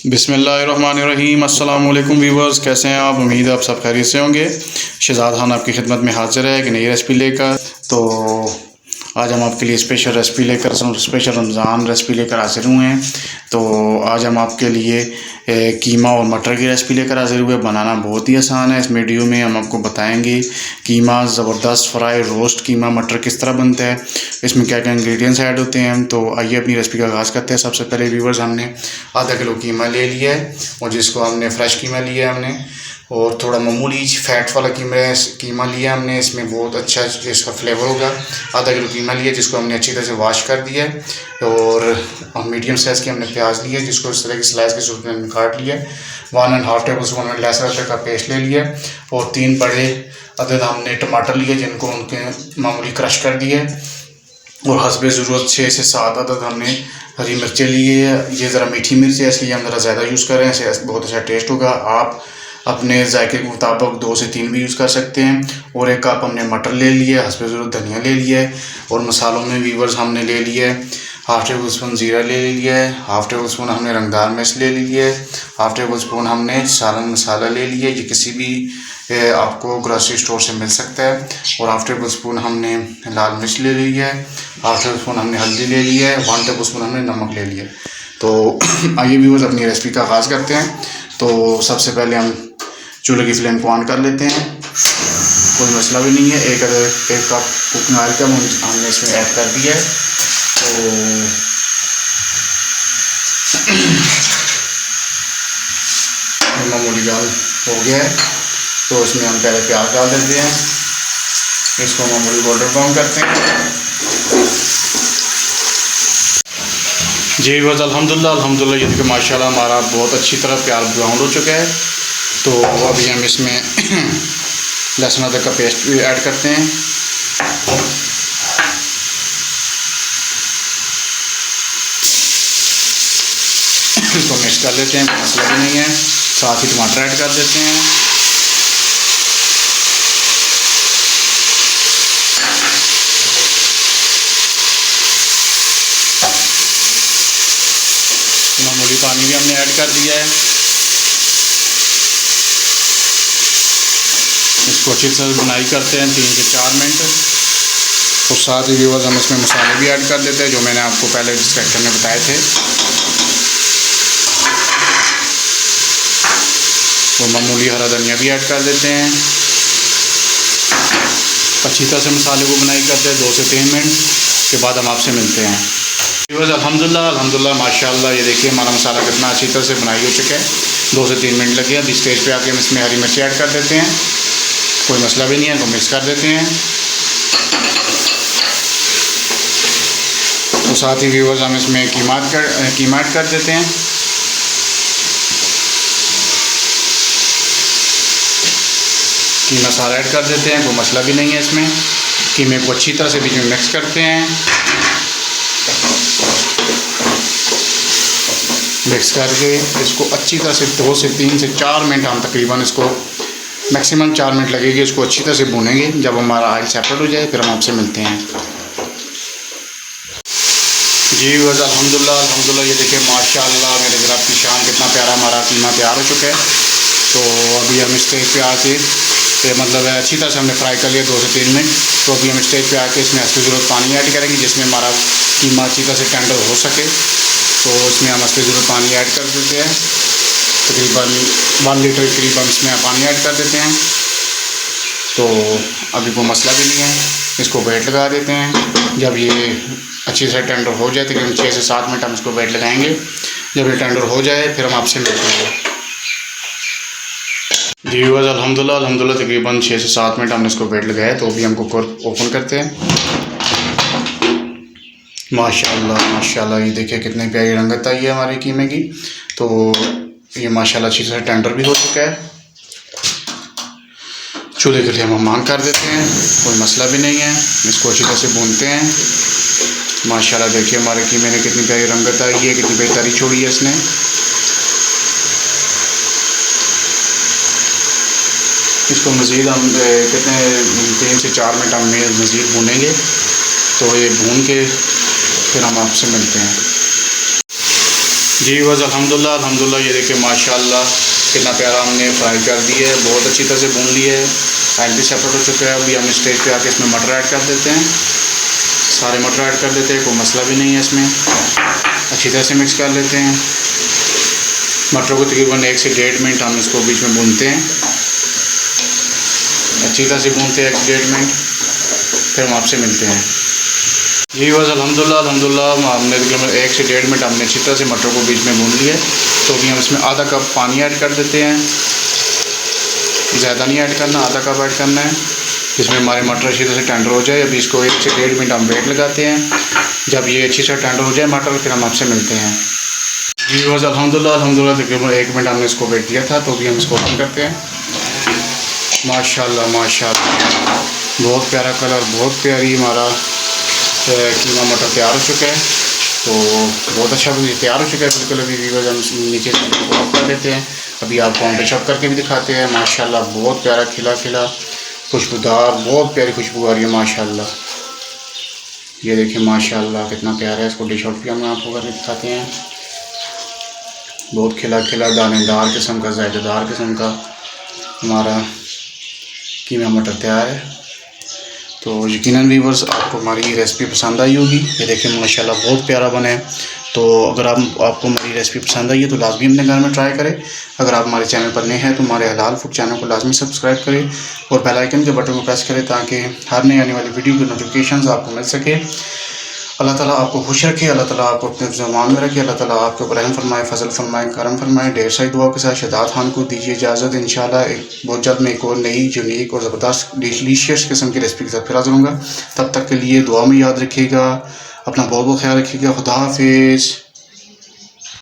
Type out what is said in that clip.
बिस्मिल्लाहिर्रहमानिर्रहीम। अस्सलाम वालेकुम व्यूवर्स, कैसे हैं आप? उम्मीद है आप सब खैरियत से होंगे। शहजाद खान आपकी खिदमत में हाजिर है एक नई रेसिपी लेकर। तो आज हम आपके लिए स्पेशल रमज़ान रेसिपी लेकर हाजिर हुए हैं। तो आज हम आपके लिए कीमा और मटर की रेसिपी लेकर हाजिर हुए। बनाना बहुत ही आसान है। इस वीडियो में हम आपको बताएंगे कीमा ज़बरदस्त फ्राई रोस्ट कीमा मटर किस तरह बनता है, इसमें क्या क्या इंग्रेडिएंट्स ऐड होते हैं। तो आइए अपनी रेसिपी का आगाज़ करते हैं। सबसे पहले व्यूवर्स, हमने आधा किलो कीमा ले लिया है और जिसको हमने फ्रेश कीमा लिया है हमने, और थोड़ा मामूली फैट वाला कीमा लिया हमने। इसमें बहुत अच्छा इसका फ्लेवर होगा। आधा किलो कीमा लिया जिसको हमने अच्छी तरह से वॉश कर दिया है। और मीडियम साइज़ की हमने प्याज लिया जिसको इस तरह की स्लाइस के सूरत में काट लिया। 1.5 टेबल स्पून हमने लहसुन अदरक का पेस्ट ले लिया और 3 बड़े अदद हमने टमाटर लिए जिनको उनके मामूली क्रश कर दिए। और हस्बे ज़रूरत 6 से 7 अदद हमने हरी मिर्चें लिए है। ये ज़रा मीठी मिर्च है इसलिए हम ज़रा ज़्यादा यूज़ कर रहे हैं, इससे बहुत अच्छा टेस्ट होगा। आप अपने जायके के मुताबिक 2 से 3 भी यूज़ कर सकते हैं। और 1 कप हमने मटर ले लिया, हस्बे ज़रूरत धनिया ले लिया है। और मसालों में व्यूवर्स हमने ले लिया है 1/2 टेबल स्पून ज़ीरा ले लिया है, 1/2 टेबल स्पून हमने रंगदार मिर्च ले लिया है, 1/2 टेबल स्पून हमने सालन मसाला ले लिया है। ये किसी भी आपको ग्रोसरी स्टोर से मिल सकता है। और 1/2 टेबल स्पून हमने लाल मिर्च ले ली है, 1/2 टेबल स्पून हमने हल्दी ले ली है, 1 टेबल स्पून हमने नमक ले लिया है। तो आइए व्यूअर्स अपनी रेसिपी का आगाज़ करते हैं। तो सबसे पहले हम चूल्हे की फ्लेम को ऑन कर लेते हैं। कोई मसला भी नहीं है। एक कप कुकिंग ऑयल का हमने इसमें ऐड कर दिया है। तो मामूली दाल हो गया है। तो इसमें हम पहले प्याज डाल देते हैं, इसको मामूली गोल्डन ब्राउन करते हैं। जी बस अल्हम्दुलिल्लाह ये देखिए माशाल्लाह हमारा बहुत अच्छी तरह प्याज ब्राउन हो चुका है। तो अभी हम इसमें लहसुन अदरक का पेस्ट भी ऐड करते हैं। इसको मिक्स कर लेते हैं, मसला भी नहीं है। साथ ही टमाटर ऐड कर देते हैं। मामूली पानी भी हमने ऐड कर दिया है। इसको अच्छी तरह बुनाई करते हैं 3 से 4 मिनट। और साथ ही व्यूअर्स हम इसमें मसाले भी ऐड कर देते हैं जो मैंने आपको पहले डिस्क्रिप्शन में बताए थे। तो मामूली हरा धनिया भी ऐड कर देते हैं। अच्छी तरह से मसाले को बुनाई करते हैं 2 से 3 मिनट के बाद हम आपसे मिलते हैं। व्यूअर्स अल्हम्दुलिल्लाह माशाल्लाह ये देखिए हमारा मसाला कितना अच्छी तरह से बुनाई हो चुका है। 2 से 3 मिनट लगे। अभी स्टेज पे आके हम इसमें हरी मिर्ची ऐड कर देते हैं। कोई मसला भी नहीं है, तो मिक्स कर देते हैं। तो साथ ही व्यूअर्स हम इसमें कीमा ऐड कर देते हैं। कीमा सारा ऐड कर देते हैं, कोई मसला भी नहीं है इसमें। कीमे को अच्छी तरह से बीच में मिक्स करते हैं। मिक्स करके इसको अच्छी तरह से 2 से 3 से 4 मिनट हम तकरीबन इसको मैक्सिमम 4 मिनट लगेगी। इसको अच्छी तरह से भूनेंगे। जब हमारा ऑयल सेपरेट हो जाए फिर हम आपसे मिलते हैं। जी व्यूअर्स अल्हम्दुलिल्लाह ये देखिए माशाल्लाह मेरे ज़रा की शान कितना प्यारा हमारा कीमा तैयार हो चुका है। तो अभी हम स्टेज पे आके मतलब अच्छी तरह से हमने फ्राई कर लिया 2 से 3 मिनट। तो अभी हम स्टेज पे आके इसमें हस्बे ज़रूरत पानी ऐड करेंगे जिसमें हमारा कीमा अच्छी तरह से टेंडर हो सके। तो इसमें हम हस्बे ज़रूरत पानी ऐड कर देते हैं। तकरीबन 1 लीटर के करीब हम इसमें पानी ऐड कर देते हैं। तो अभी कोई मसला भी नहीं है। इसको वेट लगा देते हैं। जब ये अच्छी से टेंडर हो जाए तकरीबन 6 से 7 मिनट हम इसको वेट लगाएंगे। जब ये टेंडर हो जाए फिर हम आपसे मिलते हैं। जी व्यूअर्स अल्हम्दुलिल्लाह तकरीबन 6 से 7 मिनट हमने इसको वेट लगाया। तो अभी हम कुकर ओपन करते हैं। माशाल्लाह ये देखिए कितनी प्यारी रंगत आई है हमारे कीमे की। तो ये माशाल्लाह अच्छी तरह टेंडर भी हो चुका है। चूल्हे के लिए हम ऑन कर देते हैं, कोई मसला भी नहीं है। इसको अच्छी तरह से भूनते हैं। माशाल्लाह देखिए हमारे कीमे ने कितनी प्यारी रंगत आई है, कितनी प्यारी तरी छोड़ी है इसने। इसको मज़ीद हम कितने 3 से 4 मिनट हम मज़ीद भूनेंगे। तो ये भून के फिर हम आपसे मिलते हैं। जी बस अल्हम्दुलिल्लाह ये देखिए माशाल्लाह कितना प्यारा हमने फ्राई कर दिया है, बहुत अच्छी तरह से भून लिया है। ऑयल भी सेपरेट हो चुका है। अभी हम स्टेज पे आके इसमें मटर ऐड कर देते हैं, सारे मटर ऐड कर देते हैं, कोई मसला भी नहीं है इसमें। अच्छी तरह से मिक्स कर लेते हैं मटरों को। तकरीबन 1 से 1.5 मिनट हम इसको बीच में भूनते हैं, अच्छी तरह से भूनते हैं 1 से 1.5 मिनट, फिर हम आपसे मिलते हैं। जी बस अल्हम्दुलिल्लाह हमने तकरीबन 1 से 1.5 मिनट हमने अच्छी तरह से मटरों को बीच में भून लिया। तो अभी हम इसमें आधा कप पानी ऐड कर देते हैं, ज़्यादा नहीं ऐड करना, आधा कप ऐड करना है, जिसमें हमारे मटर अच्छी तरह से टेंडर हो जाए। अभी इसको 1 से 1.5 मिनट हम वेट लगाते हैं। जब ये अच्छी तरह टेंडर हो जाए मटर, फिर हम आपसे मिलते हैं। जी बस अल्हम्दुलिल्लाह तकरीबन 1 मिनट हमने इसको वेट किया था। तो अभी हम इसको ओपन करते हैं। माशाल्लाह बहुत प्यारा कलर, बहुत प्यारी हमारा कीमा मटर तैयार हो चुका है। तो बहुत अच्छा तैयार हो चुका है बिल्कुल। अभी व्यूअर्स हम नीचे से ऑफ कर देते हैं। अभी आपको हम टच करके भी दिखाते हैं। माशाल्लाह बहुत प्यारा खिला खुशबूदार, बहुत प्यारी खुशबू आ रही है माशाल्लाह। ये देखिए माशाल्लाह कितना प्यारा है। इसको डिश आउट भी हम आपको करके दिखाते हैं। बहुत खिला दानेदार किस्म का, जायदेदार किस्म का हमारा कीमा मटर तैयार है। तो यकीनन व्यूअर्स आपको हमारी ये रेसिपी पसंद आई होगी। ये देखिए माशाल्लाह बहुत प्यारा बना है। तो अगर आपको हमारी रेसिपी पसंद आई है तो लाजमी अपने घर में ट्राई करें। अगर आप हमारे चैनल पर नए हैं तो हमारे हलाल फूड चैनल को लाजमी सब्सक्राइब करें और बेल आइकन के बटन को प्रेस करें ताकि हर नई आने वाली वीडियो की नोटिफिकेशन आपको मिल सके। अल्लाह ताला आपको खुश रखे, अल्लाह ताला आपको अपने ज़मान में रखे, अल्लाह ताला आपके ऊपर रहम फरमाए, फजल फरमाए, करम फरमाए। ढेर सारी दुआ के साथ शहजाद खान को दीजिए इजाज़त। इंशाल्लाह बहुत जल्द मैं एक और नई यूनिक और ज़बरदस्त डिलीशियस किस्म की रेसिपी के साथ फिर हाज़िर होऊंगा। तब तक के लिए दुआ में याद रखिएगा, अपना बहुत ख्याल रखिएगा। खुदा हाफिज़।